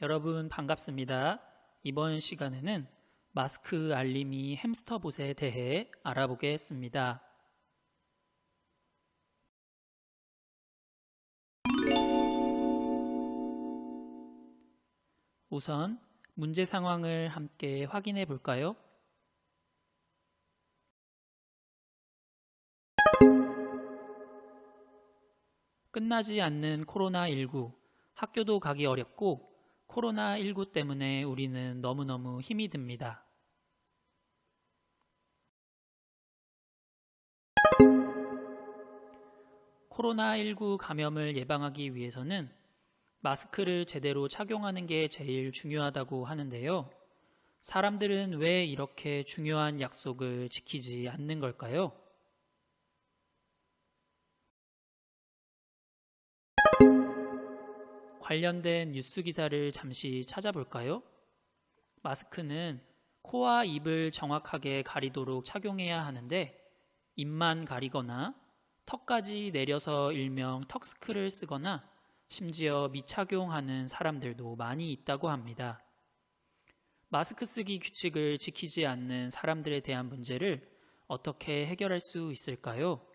여러분 반갑습니다. 이번 시간에는 마스크 알림이 햄스터봇에 대해 알아보겠습니다. 우선 문제 상황을 함께 확인해 볼까요? 끝나지 않는 코로나19, 학교도 가기 어렵고 코로나19 때문에 우리는 너무너무 힘이 듭니다. 코로나19 감염을 예방하기 위해서는 마스크를 제대로 착용하는 게 제일 중요하다고 하는데요. 사람들은 왜 이렇게 중요한 약속을 지키지 않는 걸까요? 관련된 뉴스 기사를 잠시 찾아볼까요? 마스크는 코와 입을 정확하게 가리도록 착용해야 하는데 입만 가리거나 턱까지 내려서 일명 턱스크를 쓰거나 심지어 미착용하는 사람들도 많이 있다고 합니다. 마스크 쓰기 규칙을 지키지 않는 사람들에 대한 문제를 어떻게 해결할 수 있을까요?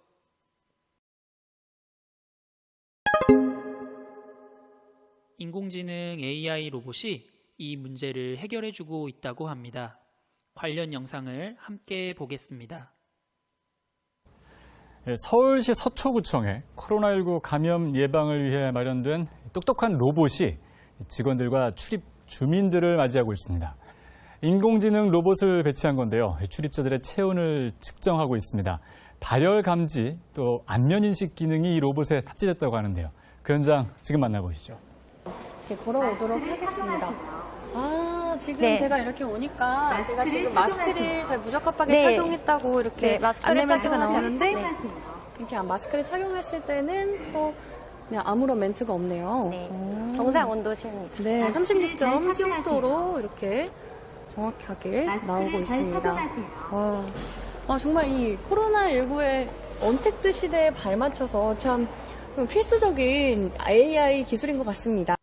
인공지능 AI 로봇이 이 문제를 해결해주고 있다고 합니다. 관련 영상을 함께 보겠습니다. 서울시 서초구청에 코로나19 감염 예방을 위해 마련된 똑똑한 로봇이 직원들과 출입 주민들을 맞이하고 있습니다. 인공지능 로봇을 배치한 건데요. 출입자들의 체온을 측정하고 있습니다. 발열 감지 또 안면 인식 기능이 이 로봇에 탑재됐다고 하는데요. 그 현장 지금 만나보시죠. 이렇게 걸어오도록 하겠습니다. 지금 네. 제가 이렇게 오니까 제가 지금 마스크를 잘 무적합하게 네. 착용했다고 이렇게 마스크를 안내 멘트가 착용하셔- 나오는데 네. 이렇게 마스크를 착용했을 때는 또 그냥 아무런 멘트가 없네요. 네, 정상 온도십니다. 네, 36.7도로 이렇게 정확하게 나오고 있습니다. 정말 이 코로나19의 언택트 시대에 발맞춰서 참 필수적인 AI 기술인 것 같습니다.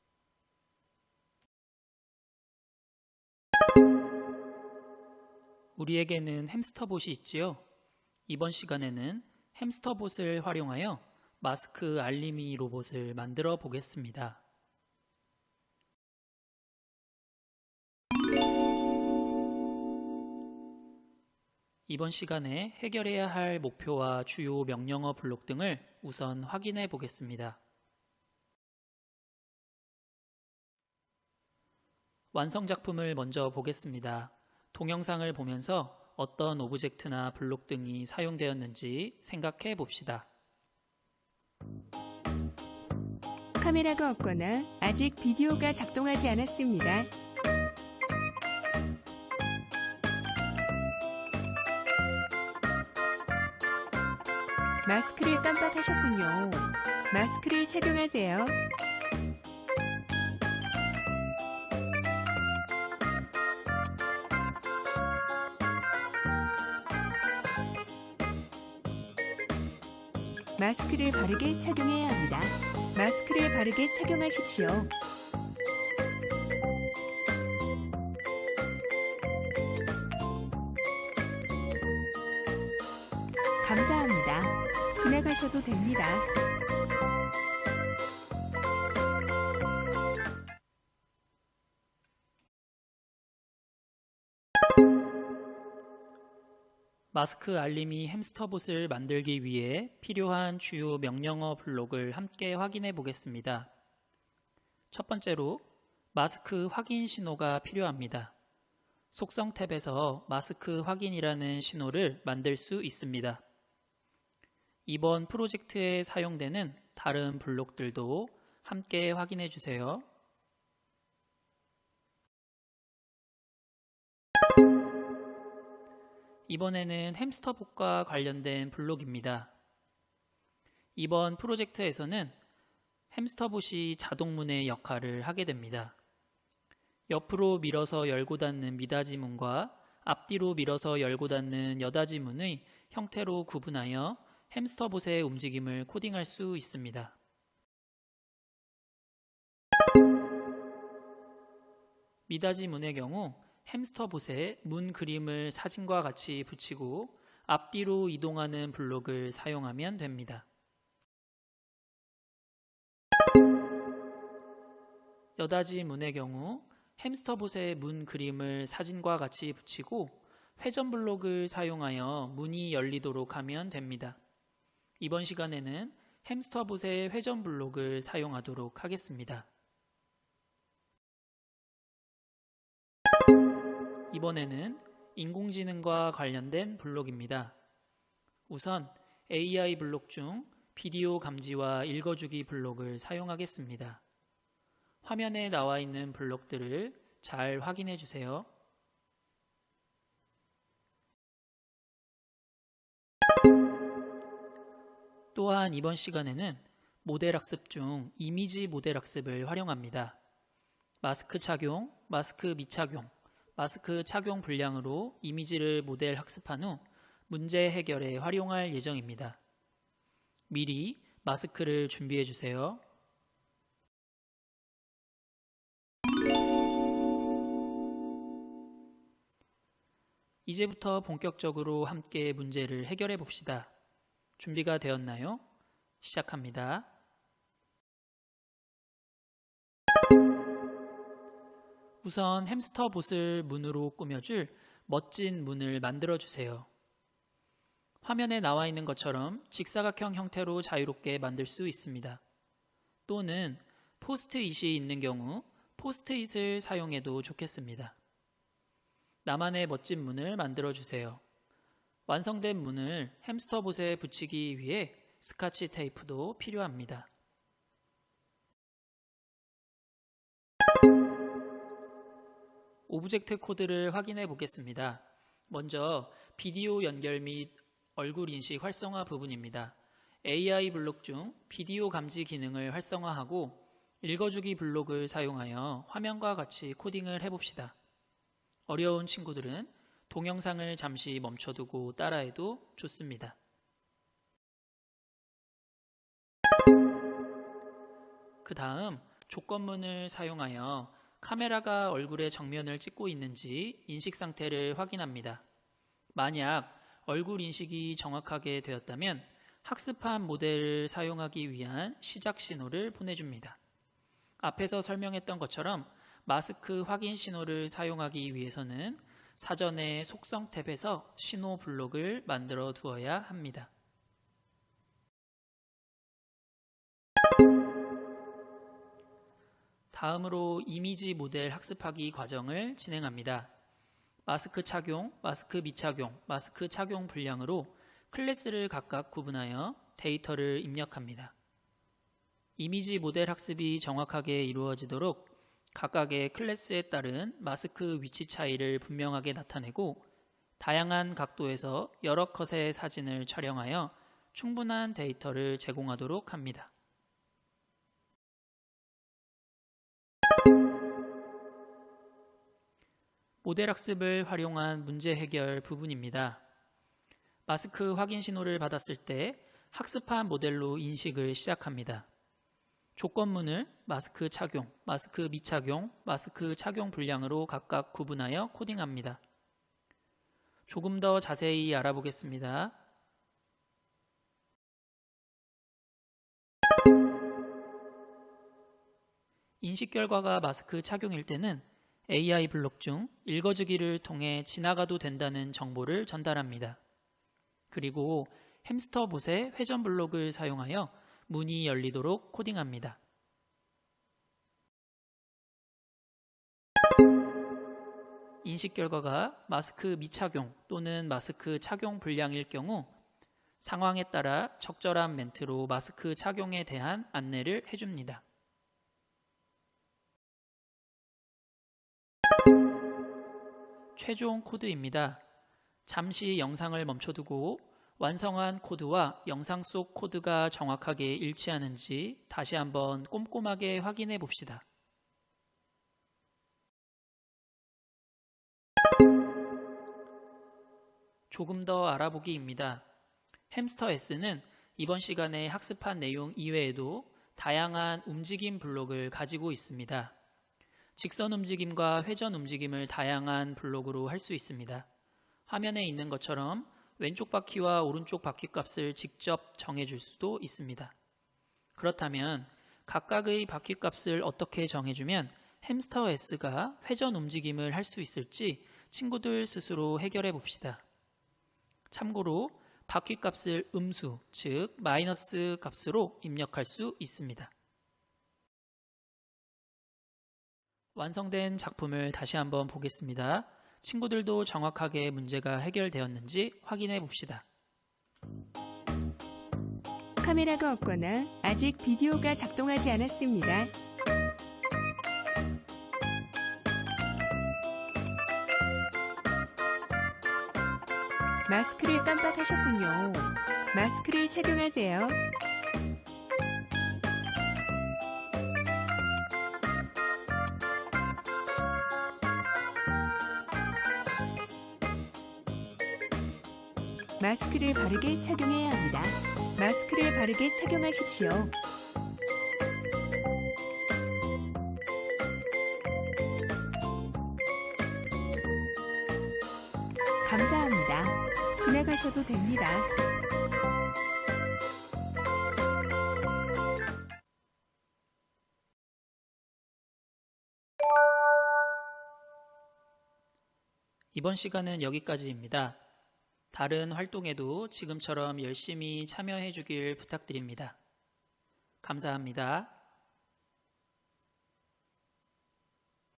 우리에게는 햄스터봇이 있지요. 이번 시간에는 햄스터봇을 활용하여 마스크 알림이 로봇을 만들어 보겠습니다. 이번 시간에 해결해야 할 목표와 주요 명령어 블록 등을 우선 확인해 보겠습니다. 완성 작품을 먼저 보겠습니다. 동영상을 보면서 어떤 오브젝트나 블록 등이 사용되었는지 생각해 봅시다. 카메라가 없거나 아직 비디오가 작동하지 않았습니다. 마스크를 깜빡하셨군요. 마스크를 착용하세요. 마스크를 바르게 착용해야 합니다. 마스크를 바르게 착용하십시오. 감사합니다. 지나가셔도 됩니다. 마스크 알림이 햄스터봇을 만들기 위해 필요한 주요 명령어 블록을 함께 확인해 보겠습니다. 첫 번째로 마스크 확인 신호가 필요합니다. 속성 탭에서 마스크 확인이라는 신호를 만들 수 있습니다. 이번 프로젝트에 사용되는 다른 블록들도 함께 확인해 주세요. 이번에는 햄스터봇과 관련된 블록입니다. 이번 프로젝트에서는 햄스터봇이 자동문의 역할을 하게 됩니다. 옆으로 밀어서 열고 닫는 미닫이 문과 앞뒤로 밀어서 열고 닫는 여닫이 문의 형태로 구분하여 햄스터봇의 움직임을 코딩할 수 있습니다. 미닫이 문의 경우 햄스터 봇에 문 그림을 사진과 같이 붙이고 앞뒤로 이동하는 블록을 사용하면 됩니다. 여닫이 문의 경우 햄스터 봇에 문 그림을 사진과 같이 붙이고 회전 블록을 사용하여 문이 열리도록 하면 됩니다. 이번 시간에는 햄스터 봇의 회전 블록을 사용하도록 하겠습니다. 이번에는 인공지능과 관련된 블록입니다. 우선 AI 블록 중 비디오 감지와 읽어주기 블록을 사용하겠습니다. 화면에 나와 있는 블록들을 잘 확인해 주세요. 또한 이번 시간에는 모델 학습 중 이미지 모델 학습을 활용합니다. 마스크 착용, 마스크 미착용, 마스크 착용 분량으로 이미지를 모델 학습한 후 문제 해결에 활용할 예정입니다. 미리 마스크를 준비해 주세요. 이제부터 본격적으로 함께 문제를 해결해 봅시다. 준비가 되었나요? 시작합니다. 우선 햄스터 봇을 문으로 꾸며줄 멋진 문을 만들어 주세요. 화면에 나와 있는 것처럼 직사각형 형태로 자유롭게 만들 수 있습니다. 또는 포스트잇이 있는 경우 포스트잇을 사용해도 좋겠습니다. 나만의 멋진 문을 만들어 주세요. 완성된 문을 햄스터 봇에 붙이기 위해 스카치 테이프도 필요합니다. 오브젝트 코드를 확인해 보겠습니다. 먼저 비디오 연결 및 얼굴 인식 활성화 부분입니다. AI 블록 중 비디오 감지 기능을 활성화하고 읽어주기 블록을 사용하여 화면과 같이 코딩을 해봅시다. 어려운 친구들은 동영상을 잠시 멈춰두고 따라해도 좋습니다. 그 다음 조건문을 사용하여 카메라가 얼굴의 정면을 찍고 있는지 인식 상태를 확인합니다. 만약 얼굴 인식이 정확하게 되었다면 학습한 모델을 사용하기 위한 시작 신호를 보내줍니다. 앞에서 설명했던 것처럼 마스크 확인 신호를 사용하기 위해서는 사전에 속성 탭에서 신호 블록을 만들어 두어야 합니다. 다음으로 이미지 모델 학습하기 과정을 진행합니다. 마스크 착용, 마스크 미착용, 마스크 착용 분량으로 클래스를 각각 구분하여 데이터를 입력합니다. 이미지 모델 학습이 정확하게 이루어지도록 각각의 클래스에 따른 마스크 위치 차이를 분명하게 나타내고 다양한 각도에서 여러 컷의 사진을 촬영하여 충분한 데이터를 제공하도록 합니다. 모델 학습을 활용한 문제 해결 부분입니다. 마스크 확인 신호를 받았을 때 학습한 모델로 인식을 시작합니다. 조건문을 마스크 착용, 마스크 미착용, 마스크 착용 분량으로 각각 구분하여 코딩합니다. 조금 더 자세히 알아보겠습니다. 인식 결과가 마스크 착용일 때는 AI 블록 중 읽어주기를 통해 지나가도 된다는 정보를 전달합니다. 그리고 햄스터 봇의 회전 블록을 사용하여 문이 열리도록 코딩합니다. 인식 결과가 마스크 미착용 또는 마스크 착용 불량일 경우 상황에 따라 적절한 멘트로 마스크 착용에 대한 안내를 해줍니다. 최종 코드입니다. 잠시 영상을 멈춰두고 완성한 코드와 영상 속 코드가 정확하게 일치하는지 다시 한번 꼼꼼하게 확인해 봅시다. 조금 더 알아보기입니다. 햄스터 S는 이번 시간에 학습한 내용 이외에도 다양한 움직임 블록을 가지고 있습니다. 직선 움직임과 회전 움직임을 다양한 블록으로 할 수 있습니다. 화면에 있는 것처럼 왼쪽 바퀴와 오른쪽 바퀴 값을 직접 정해줄 수도 있습니다. 그렇다면 각각의 바퀴 값을 어떻게 정해주면 햄스터 S가 회전 움직임을 할 수 있을지 친구들 스스로 해결해 봅시다. 참고로 바퀴 값을 음수, 즉 마이너스 값으로 입력할 수 있습니다. 완성된 작품을 다시 한번 보겠습니다. 친구들도 정확하게 문제가 해결되었는지 확인해 봅시다. 카메라가 없거나 아직 비디오가 작동하지 않았습니다. 마스크를 깜빡하셨군요. 마스크를 착용하세요. 마스크를 바르게 착용해야 합니다. 마스크를 바르게 착용하십시오. 감사합니다. 지나가셔도 됩니다. 이번 시간은 여기까지입니다. 다른 활동에도 지금처럼 열심히 참여해 주길 부탁드립니다. 감사합니다.